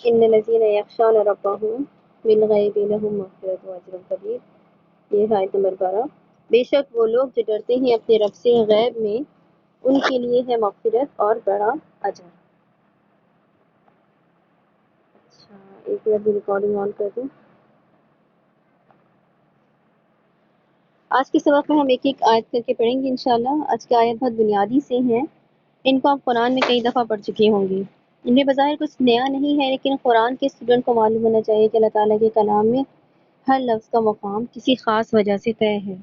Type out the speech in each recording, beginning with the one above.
ان الذین یخشون ربهم بالغیب لهم مغفرۃ واجر کبیر، یہ ہے آیت نمبر 12۔ بے شک وہ لوگ جو ڈرتے ہیں اپنے رب سے غیب میں، ان کے لیے ہے مغفرت اور بڑا اجر۔ اچھا، ایک منٹ میں ریکارڈنگ آن کر دوں۔ آج کے سبق میں ہم ایک ایک آیت کر کے پڑھیں گے انشاءاللہ۔ آج کی آیت بہت بنیادی سے ہیں، ان کو آپ قرآن میں کئی دفعہ پڑھ چکے ہوں گی۔ ان میں بظاہر کچھ نیا نہیں ہے، لیکن قرآن کے اسٹوڈنٹ کو معلوم ہونا چاہیے کہ اللہ تعالیٰ کے کلام میں ہر لفظ کا مقام کسی خاص وجہ سے طے ہے۔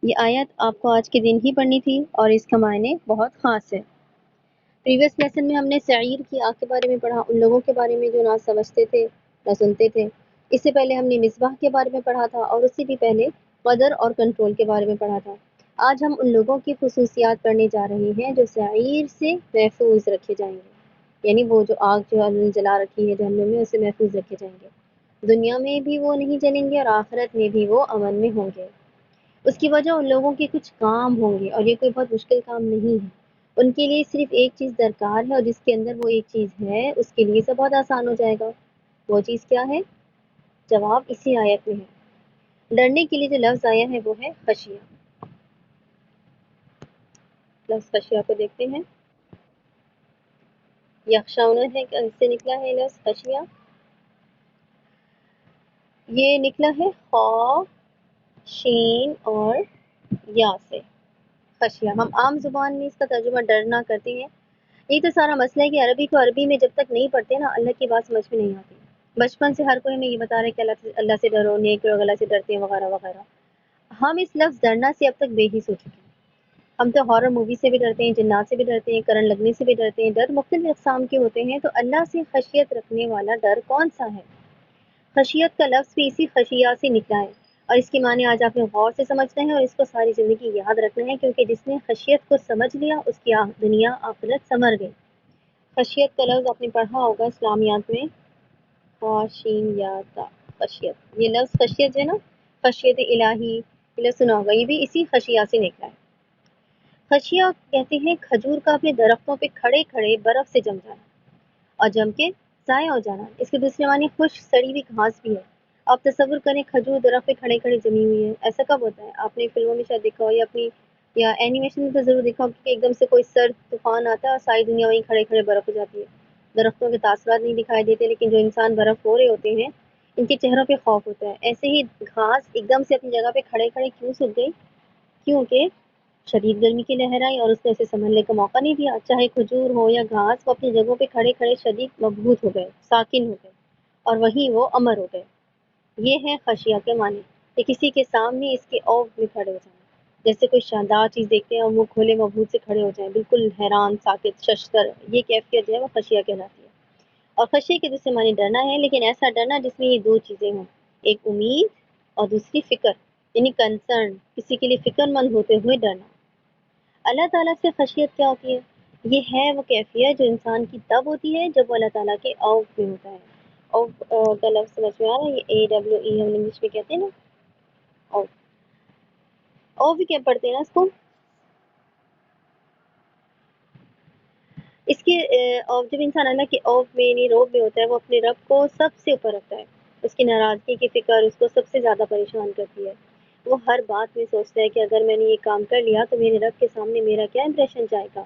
یہ آیت آپ کو آج کے دن ہی پڑھنی تھی اور اس کا معنی بہت خاص ہے۔ پریویس لیسن میں ہم نے سعیر کی آگ کے بارے میں پڑھا، ان لوگوں کے بارے میں جو نہ سمجھتے تھے نہ سنتے تھے۔ اس سے پہلے ہم نے مصباح کے بارے میں پڑھا تھا، اور اس سے بھی پہلے قدر اور کنٹرول کے بارے میں پڑھا تھا۔ آج ہم ان لوگوں کی خصوصیات پڑھنے جا رہے ہیں جو سعیر سے محفوظ رکھے جائیں گے، یعنی وہ جو آگ جو اللہ نے جلا رکھی ہے جہنم میں، اسے محفوظ رکھے جائیں گے۔ دنیا میں بھی وہ نہیں جلیں گے اور آخرت میں بھی وہ امن میں ہوں گے۔ اس کی وجہ ان لوگوں کے کچھ کام ہوں گے، اور یہ کوئی بہت مشکل کام نہیں ہے۔ ان کے لیے صرف ایک چیز درکار ہے، اور جس کے اندر وہ ایک چیز ہے اس کے لیے سب بہت آسان ہو جائے گا۔ وہ چیز کیا ہے؟ جواب اسی آیت میں ہے۔ ڈرنے کے لیے جو لفظ آیا ہے وہ ہے خشیہ۔ لفظ خشیہ کو دیکھتے ہیں۔ یخشون ہے کہ اس سے نکلا ہے لفظ خشیہ، یہ نکلا ہے خا، شین اور یا سے، خشیہ۔ ہم عام زبان میں اس کا ترجمہ ڈرنا کرتے ہیں۔ یہ تو سارا مسئلہ ہے کہ عربی کو عربی میں جب تک نہیں پڑھتے نا، اللہ کی بات سمجھ میں نہیں آتی۔ بچپن سے ہر کوئی ہمیں یہ بتا رہا ہے کہ اللہ سے ڈرو، نیک لوگ اللہ سے ڈرتے ہیں وغیرہ وغیرہ۔ ہم اس لفظ ڈرنا سے اب تک بے حس ہو چکے ہیں۔ ہم تو ہارر مووی سے بھی ڈرتے ہیں، جنات سے بھی ڈرتے ہیں، کرنٹ لگنے سے بھی ڈرتے ہیں۔ ڈر مختلف اقسام کے ہوتے ہیں، تو اللہ سے خشیت رکھنے والا ڈر کون سا ہے؟ خشیت کا لفظ بھی اسی خشیہ سے نکلا ہے، اور اس کے معنی آج آپ نے غور سے سمجھنا ہے اور اس کو ساری زندگی یاد رکھنا ہے، کیونکہ جس نے خشیت کو سمجھ لیا اس کی دنیا آخرت سمر گئی۔ خشیت کا لفظ آپ نے پڑھا ہوگا اسلامیات میں، خاشیتا، خشیت۔ یہ لفظ خشیت ہے نا، خشیت الہی، یہ لفظ سنا ہوگا، یہ بھی اسی خشیہ سے نکلا ہے۔ خشیہ کہتے ہیں کھجور کا اپنے درختوں پہ کھڑے کھڑے برف سے جم جانا اور جم کے ضائع ہو جانا۔ اس کے دوسرے معنی خشک سڑی ہوئی گھاس بھی ہے۔ آپ تصور کریں کھجور درخت پہ کھڑے کھڑے جمی ہوئی ہے، ایسا کب ہوتا ہے؟ آپ نے فلموں میں شاید دیکھا ہو، یا اینیمیشن میں تو ضرور دیکھا ہو کہ ایک دم سے کوئی سرد طوفان آتا ہے اور ساری دنیا وہیں کھڑے کھڑے برف ہو جاتی ہے۔ درختوں کے تاثرات نہیں دکھائی دیتے، لیکن جو انسان برف ہو رہے ہوتے ہیں ان کے چہروں پہ خوف ہوتا ہے۔ ایسے ہی گھاس ایک دم سے اپنی جگہ پہ کھڑے کھڑے کیوں سوکھ گئی؟ کیونکہ شدید گرمی کی لہر آئی اور اس نے اسے سنبھلنے کا موقع نہیں دیا۔ چاہے کھجور ہو یا گھاس، وہ اپنی جگہوں پہ کھڑے کھڑے شدید مبہوت ہو گئے، ساکن ہو گئے، اور وہیں وہ امر ہو گئے۔ یہ ہے خشیہ کے معنی، کہ کسی کے سامنے اس کے اوف میں کھڑے ہو جائیں، جیسے کوئی شاندار چیز دیکھتے ہیں اور منہ کھولے مبہوت سے کھڑے ہو جائیں، بالکل حیران، ساکت، ششدر۔ یہ کیفیت جو ہے وہ خشیہ کہلاتی ہے۔ اور خشیہ کے دوسرے معنی ڈرنا ہے، لیکن ایسا ڈرنا جس میں یہ دو چیزیں ہوں، ایک امید اور دوسری فکر، یعنی کنسرن، کسی کے لیے فکر مند ہوتے ہوئے ڈرنا۔ اللہ تعالیٰ سے خشیت کیا ہوتی ہے؟ یہ ہے وہ کیفیت جو انسان کی تب ہوتی ہے جب وہ اللہ تعالیٰ کے اوف میں ہوتا ہے۔ اوف کا لفظ سمجھ میں آ رہا ہے؟ یہ AWE ہم انگلش میں کہتے ہیں نا، اوف۔ اوف بھی کیا پڑھتے ہیں نا اس کو، اس کے اوف جب انسان اللہ کے اوف میں یعنی روب میں ہوتا ہے، وہ اپنے رب کو سب سے اوپر رکھتا ہے۔ اس کی ناراضگی کی فکر اس کو سب سے زیادہ پریشان کرتی ہے۔ وہ ہر بات میں سوچتا ہے کہ اگر میں نے یہ کام کر لیا تو میرے رب کے سامنے میرا کیا امپریشن جائے گا۔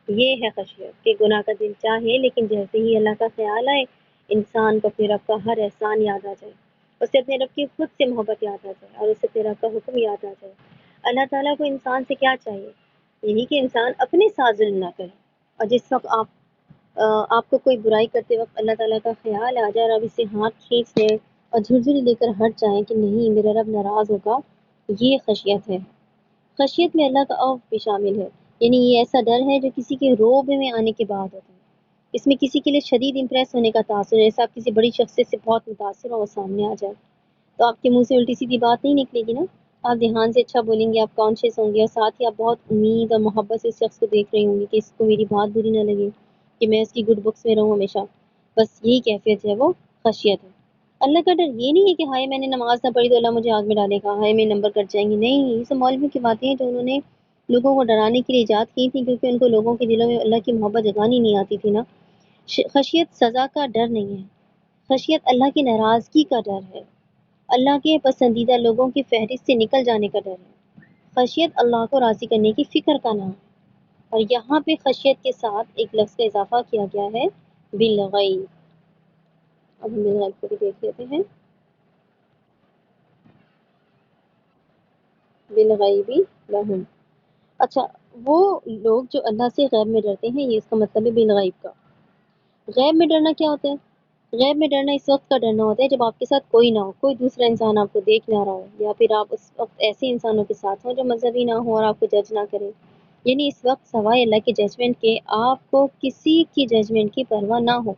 یہ ہے خشیت، کہ گناہ کا دل چاہے، لیکن جیسے ہی اللہ کا خیال آئے، انسان کو اپنے رب کا ہر احسان یاد آ جائے، اسے اپنے رب کی خود سے محبت یاد آ جائے، اور اسے اپنے رب کا حکم یاد آ جائے۔ اللہ تعالیٰ کو انسان سے کیا چاہیے؟ یہی کہ انسان اپنے ساتھ ظلم نہ کرے، اور جس وقت آپ کو کوئی برائی کرتے وقت اللہ تعالیٰ کا خیال آ جائے اور آپ اسے ہاتھ کھینچ لیں اور جھرجھری لے کر ہٹ جائیں کہ نہیں میرا رب ناراض ہوگا، یہ خشیت ہے۔ خشیت میں اللہ کا خوف بھی شامل ہے، یعنی یہ ایسا ڈر ہے جو کسی کے روب میں آنے کے بعد ہوتا ہے۔ اس میں کسی کے لیے شدید امپریس ہونے کا تاثر ہے، جیسے آپ کسی بڑی شخصیت سے بہت متاثر ہو، وہ سامنے آ جائے تو آپ کے منہ سے الٹی سیدھی بات نہیں نکلے گی نا، آپ دھیان سے اچھا بولیں گے، آپ کانشیس ہوں گے، اور ساتھ ہی آپ بہت امید اور محبت سے اس شخص کو دیکھ رہے ہوں گے کہ اس کو میری بات بری نہ لگے، کہ میں اس کی گڈ بکس میں رہوں ہمیشہ۔ بس یہی کیفیت ہے، وہ خشیت ہے۔ اللہ کا ڈر یہ نہیں ہے کہ ہائے میں نے نماز نہ پڑھی تو اللہ مجھے آگ میں ڈالے گا، ہائے میں نمبر کٹ جائیں گے، نہیں، یہ سب مولویوں کی باتیں ہیں جو انہوں نے لوگوں کو ڈرانے کے لیے ایجاد کی تھی، کیونکہ ان کو لوگوں کے دلوں میں اللہ کی محبت جگانی نہیں آتی تھی نا۔ خشیت سزا کا ڈر نہیں ہے، خشیت اللہ کی ناراضگی کا ڈر ہے، اللہ کے پسندیدہ لوگوں کی فہرست سے نکل جانے کا ڈر ہے۔ خشیت اللہ کو راضی کرنے کی فکر کا نام ہے، اور یہاں پہ خشیت کے ساتھ ایک لفظ کا اضافہ کیا گیا ہے، بالغیب۔ اب ہم بالغیب کو بھی دیکھ لیتے ہیں، بالغیبی لہم۔ اچھا، وہ لوگ جو اللہ سے غیب میں ڈرتے ہیں، یہ اس کا مطلب ہے بالغیب کا۔ غیب میں ڈرنا کیا ہوتا ہے؟ غیب میں ڈرنا اس وقت کا ڈرنا ہوتا ہے جب آپ کے ساتھ کوئی نہ ہو، کوئی دوسرا انسان آپ کو دیکھ نہ رہا ہو، یا پھر آپ اس وقت ایسے انسانوں کے ساتھ ہوں جو مذہبی نہ ہو اور آپ کو جج نہ کرے۔ یعنی اس وقت سوائے اللہ کے ججمنٹ کے آپ کو کسی کی ججمنٹ کی پرواہ نہ ہو۔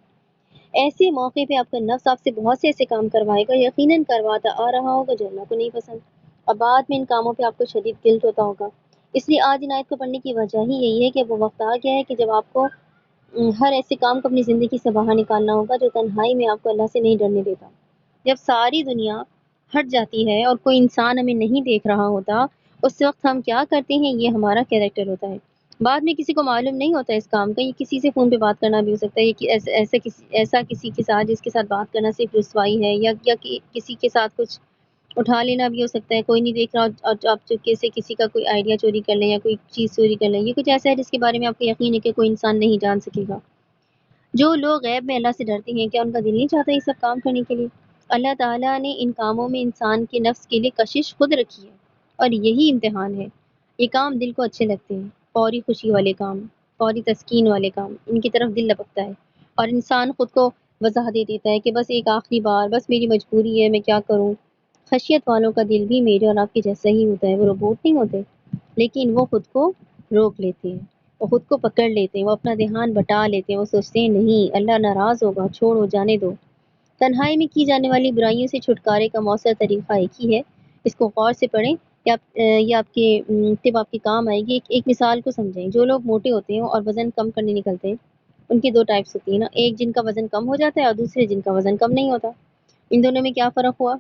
ایسے موقع پہ آپ کا نفس آپ سے بہت سے ایسے کام کروائے گا، یقیناً کرواتا آ رہا ہوگا جو اللہ کو نہیں پسند، اور بعد میں ان کاموں پہ آپ کو شدید گلٹ ہوتا ہوگا۔ اس لیے آج ان آیت کو پڑھنے کی وجہ ہی یہی ہے کہ وہ وقت آ گیا ہے کہ جب آپ کو ہر ایسے کام کو اپنی زندگی سے باہر نکالنا ہوگا جو تنہائی میں آپ کو اللہ سے نہیں ڈرنے دیتا۔ جب ساری دنیا ہٹ جاتی ہے اور کوئی انسان ہمیں نہیں دیکھ رہا ہوتا، اس وقت ہم کیا کرتے ہیں، یہ ہمارا کیریکٹر ہوتا ہے۔ بعد میں کسی کو معلوم نہیں ہوتا اس کام کا، یہ کسی سے فون پہ بات کرنا بھی ہو سکتا ہے، یہ ایسا کسی کے ساتھ جس کے ساتھ بات کرنا صرف رسوائی ہے، یا کسی کے ساتھ کچھ اٹھا لینا بھی ہو سکتا ہے، کوئی نہیں دیکھ رہا اور آپ چپکے سے کسی کا کوئی آئیڈیا چوری کر لیں یا کوئی چیز چوری کر لیں۔ یہ کچھ ایسا ہے جس کے بارے میں آپ کو یقین ہے کہ کوئی انسان نہیں جان سکے گا۔ جو لوگ غیب میں اللہ سے ڈرتے ہیں، کیا ان کا دل نہیں چاہتا یہ سب کام کرنے کے لیے؟ اللہ تعالیٰ نے ان کاموں میں انسان کے نفس کے لیے کشش خود رکھی ہے، اور یہی امتحان ہے۔ یہ کام دل کو اچھے لگتے ہیں، فوری خوشی والے کام، فوری تسکین والے کام، ان کی طرف دل لپکتا ہے، اور انسان خود کو وضاح دے دیتا ہے کہ بس ایک آخری بار، بس میری مجبوری ہے، میں کیا کروں۔ خشیت والوں کا دل بھی میرے اور آپ کے جیسا ہی ہوتا ہے، وہ روبوٹ نہیں ہوتے، لیکن وہ خود کو روک لیتے ہیں، وہ خود کو پکڑ لیتے ہیں، وہ اپنا دھیان بٹا لیتے ہیں، وہ سوچتے ہیں نہیں اللہ ناراض ہوگا، چھوڑو جانے دو۔ تنہائی میں کی جانے والی برائیوں سے چھٹکارے کا مؤثر طریقہ ایک ہی ہے، اس کو غور سے پڑھیں، یہ آپ کے طب آپ کے کام آئے گی۔ ایک مثال کو سمجھیں، جو لوگ موٹے ہوتے ہیں اور وزن کم کرنے نکلتے ہیں، ان کی دو ٹائپس ہوتی ہیں نا، ایک جن کا وزن کم ہو جاتا ہے اور دوسرے جن کا وزن کم نہیں ہوتا۔ ان دونوں میں کیا فرق ہوا؟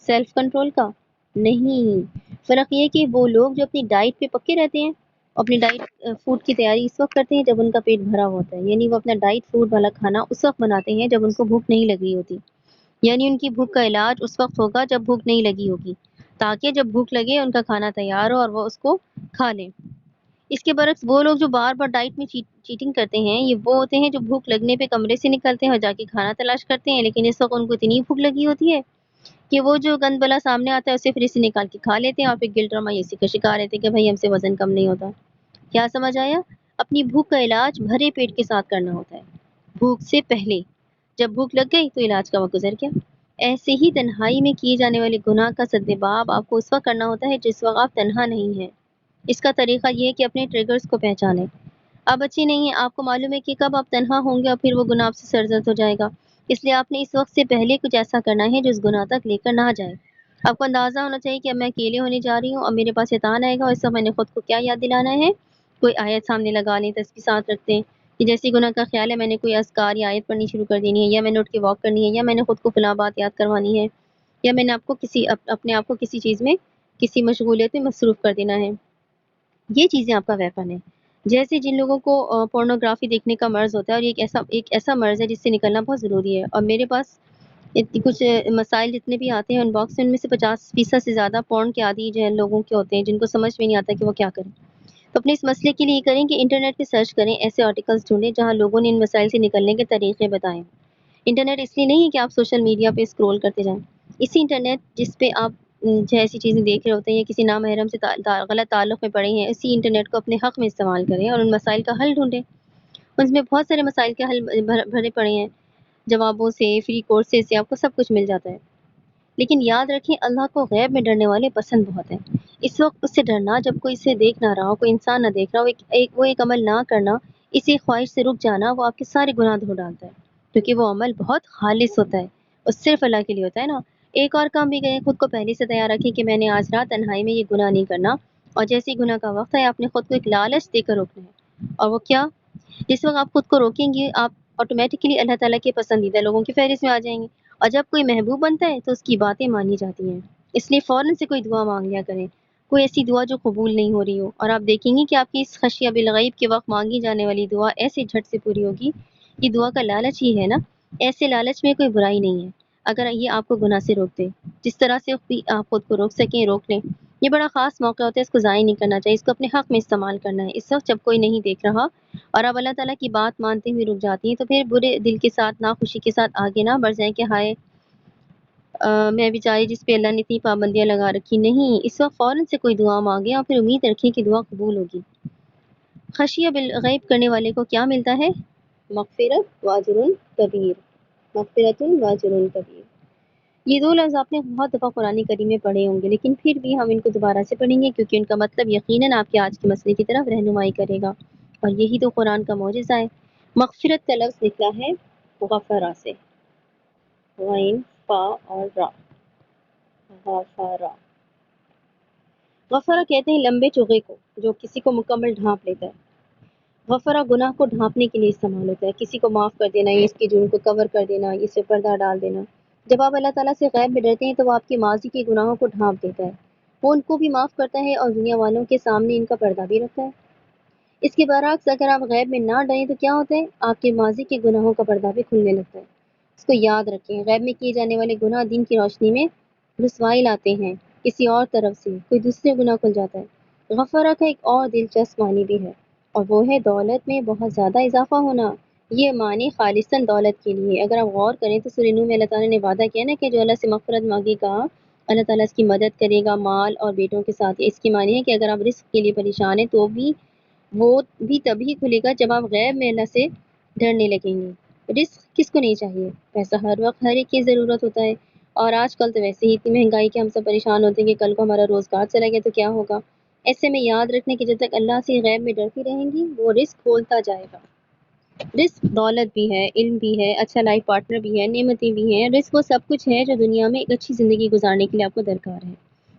سیلف کنٹرول کا؟ نہیں، فرق یہ کہ وہ لوگ جو اپنی ڈائٹ پہ پکے رہتے ہیں، اپنی ڈائٹ فوڈ کی تیاری اس وقت کرتے ہیں جب ان کا پیٹ بھرا ہوتا ہے، یعنی وہ اپنا ڈائٹ فوڈ والا کھانا اس وقت بناتے ہیں جب ان کو بھوک نہیں لگ رہی ہوتی، یعنی ان کی بھوک کا علاج اس وقت ہوگا جب بھوک نہیں لگی ہوگی، تاکہ جب بھوک لگے ان کا کھانا تیار ہو اور وہ اس کو کھا لیں۔ اس کے برعکس وہ لوگ جو بار بار ڈائٹ میں چیٹنگ کرتے ہیں، یہ وہ ہوتے ہیں جو بھوک لگنے پہ کمرے سے نکلتے ہیں اور جا کے کھانا تلاش کرتے ہیں، لیکن اس وقت ان کو اتنی بھوک لگی ہوتی ہے کہ وہ جو گند بلا سامنے آتا ہے اسے پھر سے نکال کے کھا لیتے ہیں، اور پھر گلٹ اور مایوسی کا شکار رہتے ہیں کہ بھائی ہم سے وزن کم نہیں ہوتا۔ کیا سمجھ آیا؟ اپنی بھوک کا علاج بھرے پیٹ کے ساتھ کرنا ہوتا ہے، بھوک سے پہلے۔ جب بھوک لگ گئی تو علاج کا وقت گزر گیا۔ ایسے ہی تنہائی میں کیے جانے والے گناہ کا سدباب آپ کو اس وقت کرنا ہوتا ہے جس وقت آپ تنہا نہیں ہیں۔ اس کا طریقہ یہ ہے کہ اپنے ٹریگرز کو پہچانیں۔ آپ بچے نہیں ہیں، آپ کو معلوم ہے کہ کب آپ تنہا ہوں گے اور پھر وہ گناہ آپ سے سرزد ہو جائے گا، اس لیے آپ نے اس وقت سے پہلے کچھ ایسا کرنا ہے جو اس گناہ تک لے کر نہ جائے۔ آپ کو اندازہ ہونا چاہیے کہ اب میں اکیلے ہونے جا رہی ہوں اور میرے پاس شیطان آئے گا، اور اس وقت میں نے خود کو کیا یاد دلانا ہے؟ کوئی آیت سامنے لگا لیں، تسبیح ساتھ رکھتے ہیں کہ جیسے گناہ کا خیال ہے میں نے کوئی اذکار یا آیت پڑھنی شروع کر دینی ہے، یا میں نے اٹھ کے واک کرنی ہے، یا میں نے خود کو فلاں بات یاد کروانی ہے، یا میں نے اپنے آپ کو کسی چیز میں، کسی مشغولیت میں مصروف کر دینا ہے۔ یہ چیزیں آپ کا ویپن ہے۔ جیسے جن لوگوں کو پورنوگرافی دیکھنے کا مرض ہوتا ہے، اور یہ ایک ایسا مرض ہے جس سے نکلنا بہت ضروری ہے، اور میرے پاس کچھ مسائل جتنے بھی آتے ہیں ان باکس میں، ان میں سے 50% سے زیادہ پورن کے عادی جو ہیں لوگوں کے ہوتے ہیں جن کو سمجھ میں نہیں آتا کہ وہ کیا کریں۔ تو اپنے اس مسئلے کے لیے یہ کریں کہ انٹرنیٹ پہ سرچ کریں، ایسے آرٹیکلز ڈھونڈیں جہاں لوگوں نے ان مسائل سے نکلنے کے طریقے بتائیں۔ انٹرنیٹ اس لیے نہیں ہے کہ آپ سوشل میڈیا پہ اسکرول کرتے جائیں، اسی انٹرنیٹ جس پہ آپ جو ایسی چیزیں دیکھ رہے ہوتے ہیں یا کسی نامحرم سے غلط تعلق میں پڑے ہیں، اسی انٹرنیٹ کو اپنے حق میں استعمال کریں اور ان مسائل کا حل ڈھونڈیں۔ اس میں بہت سارے مسائل کے حل بھرے پڑے ہیں، جوابوں سے، فری کورسز سے آپ کو سب کچھ مل جاتا ہے۔ لیکن یاد رکھیں اللہ کو غیب میں ڈرنے والے پسند بہت ہیں۔ اس وقت اس سے ڈرنا جب کوئی اسے دیکھ نہ رہا ہو، کوئی انسان نہ دیکھ رہا ہو، وہ ایک عمل نہ کرنا، اسی خواہش سے رک جانا، وہ آپ کے سارے گناہ دھو ڈالتا ہے، کیونکہ وہ عمل بہت خالص ہوتا ہے اور صرف اللہ کے لیے ہوتا ہے نا۔ ایک اور کام بھی کریں، خود کو پہلے سے تیار رکھیں کہ میں نے آج رات تنہائی میں یہ گناہ نہیں کرنا، اور جیسے ہی گناہ کا وقت ہے آپ نے خود کو ایک لالچ دے کر روکنا ہے، اور وہ کیا؟ جس وقت آپ خود کو روکیں گے آپ آٹومیٹکلی اللہ تعالیٰ کے پسندیدہ لوگوں کی فہرست میں آ جائیں گے، اور جب کوئی محبوب بنتا ہے تو اس کی باتیں مانی جاتی ہیں۔ اس لیے فوراً سے کوئی دعا مانگ لیا کریں، کوئی ایسی دعا جو قبول نہیں ہو رہی ہو، اور آپ دیکھیں گے کہ آپ کی اس خشیہ بالغیب کے وقت مانگی جانے والی دعا ایسے جھٹ سے پوری ہوگی۔ یہ دعا کا لالچ ہی ہے نا ایسے لالچ میں کوئی برائی نہیں ہے اگر یہ آپ کو گناہ سے روک دے۔ جس طرح سے آپ خود کو روک سکیں روک لیں۔ یہ بڑا خاص موقع ہوتا ہے، اس کو ضائع نہیں کرنا چاہیے، اس کو اپنے حق میں استعمال کرنا ہے۔ اس وقت جب کوئی نہیں دیکھ رہا اور آپ اللہ تعالیٰ کی بات مانتے ہوئے رک جاتی ہیں تو پھر برے دل کے ساتھ ناخوشی کے ساتھ آگے نہ بڑھ جائیں کہ ہائے میں بیچاری جس پہ اللہ نے اتنی پابندیاں لگا رکھی۔ نہیں، اس وقت فوراً سے کوئی دعا مانگے اور پھر امید رکھیں کہ دعا قبول ہوگی۔ خشیہ بالغیب کرنے والے کو کیا ملتا ہے؟ مغفرت واجر کبیر، مغفرت واجر کبیر۔ یہ دو لفظ آپ نے بہت دفعہ قرآن کریم میں پڑھے ہوں گے، لیکن پھر بھی ہم ان کو دوبارہ سے پڑھیں گے کیونکہ ان کا مطلب یقیناً آپ کے آج کے مسئلے کی طرف رہنمائی کرے گا، اور یہی تو قرآن کا معجزہ ہے۔ مغفرت کا لفظ نکلا ہے غفرا سے، غین فا اور را، غفرا۔ غفرا کہتے ہیں لمبے چوغے کو جو کسی کو مکمل ڈھانپ لیتا ہے۔ غفرا گناہ کو ڈھانپنے کے لیے استعمال ہوتا ہے، کسی کو معاف کر دینا، اس کے جرم کو کور کر دینا، اس سے پردہ ڈال دینا۔ جب آپ اللہ تعالیٰ سے غیب میں ڈرتے ہیں تو وہ آپ کے ماضی کے گناہوں کو ڈھانپ دیتا ہے، وہ ان کو بھی معاف کرتا ہے اور دنیا والوں کے سامنے ان کا پردہ بھی رکھتا ہے۔ اس کے برعکس اگر آپ غیب میں نہ ڈریں تو کیا ہوتا ہے؟ آپ کے ماضی کے گناہوں کا پردہ بھی کھلنے لگتا ہے۔ اس کو یاد رکھیں، غیب میں کیے جانے والے گناہ دین کی روشنی میں رسوائی لاتے ہیں، کسی اور طرف سے کوئی دوسرے گناہ کھل جاتا ہے۔ غفرہ کا ایک اور دلچسپ معنی بھی ہے اور وہ ہے دولت میں بہت زیادہ اضافہ ہونا۔ یہ معنی خالصاً دولت کے لیے۔ اگر آپ غور کریں تو سورہ نوح میں اللہ تعالیٰ نے وعدہ کیا نا کہ جو اللہ سے مغفرت مانگے گا اللہ تعالیٰ اس کی مدد کرے گا مال اور بیٹوں کے ساتھ۔ اس کی معنی ہے کہ اگر آپ رزق کے لیے پریشان ہیں تو بھی وہ بھی تبھی کھلے گا جب آپ غیب میں اللہ سے ڈرنے لگیں گے۔ رزق کس کو نہیں چاہیے؟ پیسہ ہر وقت ہر ایک کی ضرورت ہوتا ہے، اور آج کل تو ویسے ہی اتنی مہنگائی کہ ہم سب پریشان ہوتے ہیں کہ کل کو ہمارا روزگار چلا گیا تو کیا ہوگا۔ ایسے میں یاد رکھنے کہ جب تک اللہ سے غیب میں ڈرتی رہیں گی وہ رزق کھولتا جائے گا۔ رزق دولت بھی ہے، علم بھی ہے، اچھا لائف پارٹنر بھی ہے، نعمتیں بھی ہیں۔ رزق وہ سب کچھ ہے جو دنیا میں ایک اچھی زندگی گزارنے کے لیے آپ کو درکار ہے۔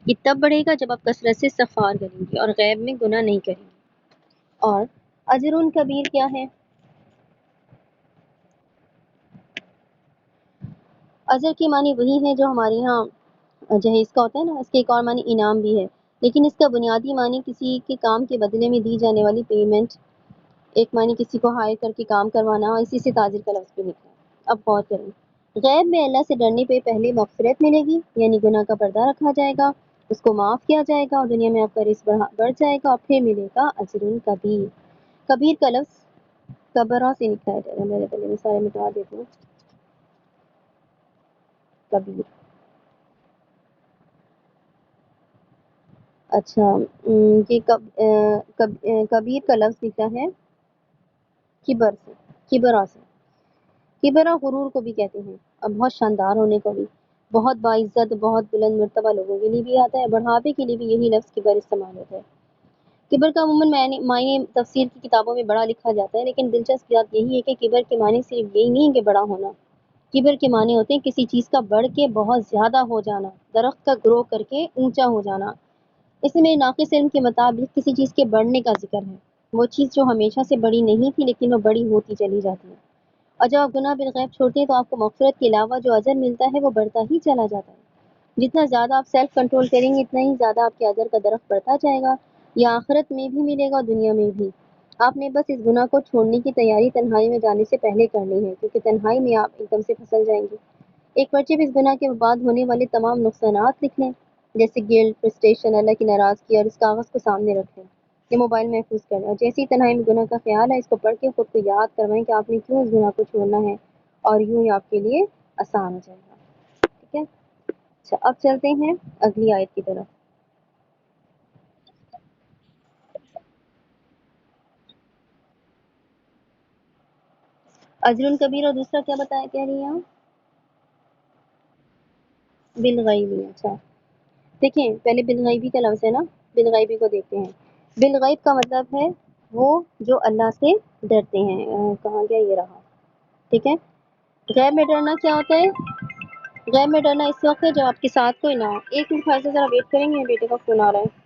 یہ تب بڑھے گا جب آپ کثرت سے استغفار کریں گے اور غیب میں گناہ نہیں کریں گے۔ اور اجر کبیر کیا ہے؟ اجر کی معنی وہی ہے جو ہمارے یہاں جہیز کا ہوتا ہے نا، اس کے ایک اور معنی انعام بھی ہے، لیکن اس کا بنیادی معنی کسی کے کام کے بدلے میں دی جانے والی پیمنٹ، ایک معنی کسی کو ہائر کر کے کام کروانا، اور اسی سے تاجر کا لفظ بھی نکلا۔ اب غور کریں، غیب میں اللہ سے ڈرنے پہ پہلے مغفرت ملے گی، یعنی گناہ کا پردہ رکھا جائے گا، اس کو معاف کیا جائے گا اور دنیا میں آپ کا رزق بڑھ جائے گا، اور پھر ملے گا اجر کبیر۔ کبیر کا لفظ کبرا سے نکلا ہے، میرے پہلے میں سارے مٹا دیتی ہوں۔ کبیر، اچھا یہ کبیر کا لفظ نکلا ہے کبر سے، کبرا سے۔ کبرا غرور کو بھی کہتے ہیں اور بہت شاندار ہونے کو بھی، بہت باعزت بہت بلند مرتبہ لوگوں کے لیے بھی آتا ہے، بڑھاپے کے لیے بھی یہی لفظ کبر استعمال ہوتا ہے۔ کبر کا عموماً معنی تفسیر کی کتابوں میں بڑا لکھا جاتا ہے، لیکن دلچسپ بات یہی ہے کہ کبر کے معنی صرف یہی نہیں کہ بڑا ہونا، کبر کے معنی ہوتے ہیں کسی چیز کا بڑھ کے بہت زیادہ ہو جانا، درخت کا گرو کر کے اونچا ہو جانا۔ اس میں ناقص علم کے مطابق کسی چیز کے بڑھنے کا ذکر ہے، وہ چیز جو ہمیشہ سے بڑی نہیں تھی لیکن وہ بڑی ہوتی چلی جاتی ہے۔ اور جب آپ گناہ بالغیب چھوڑتے ہیں تو آپ کو مغفرت کے علاوہ جو اجر ملتا ہے وہ بڑھتا ہی چلا جاتا ہے۔ جتنا زیادہ آپ سیلف کنٹرول کریں گے اتنا ہی زیادہ آپ کے اجر کا درخت بڑھتا جائے گا، یا آخرت میں بھی ملے گا اور دنیا میں بھی۔ آپ نے بس اس گناہ کو چھوڑنے کی تیاری تنہائی میں جانے سے پہلے کرنی ہے، کیونکہ تنہائی میں آپ ایک دم سے پھسل جائیں گے۔ ایک پرچے پہ اس گناہ کے بعد ہونے والے تمام نقصانات لکھ لیں، جیسے گلٹ، فرسٹریشن، اللہ کی ناراضگی، اور اس کاغذ کو سامنے رکھ لیں، یہ موبائل محفوظ کریں، اور جیسے ہی تنہائی میں گناہ کا خیال ہے اس کو پڑھ کے خود کو یاد کروائیں کہ آپ نے کیوں اس گناہ کو چھوڑنا ہے، اور یوں ہی آپ کے لیے آسان ہو جائے گا۔ ٹھیک ہے، اچھا اب چلتے ہیں اگلی آیت کی طرف۔ اجر کبیر، اور دوسرا کیا بتایا کہہ رہی ہیں آپ؟ بالغیبی، اچھا دیکھیں پہلے بالغیبی کا لفظ ہے نا، بالغیبی کو دیکھتے ہیں۔ بالغیب کا مطلب ہے وہ جو اللہ سے ڈرتے ہیں۔ کہاں گیا یہ رہا، ٹھیک ہے۔ غیب میں ڈرنا کیا ہوتا ہے؟ غیب میں ڈرنا اس وقت ہے جب آپ کے ساتھ کوئی نہ ہو۔ ایک منٹ خیال سے ذرا ویٹ کریں گے، بیٹے کا فون آ رہا ہے۔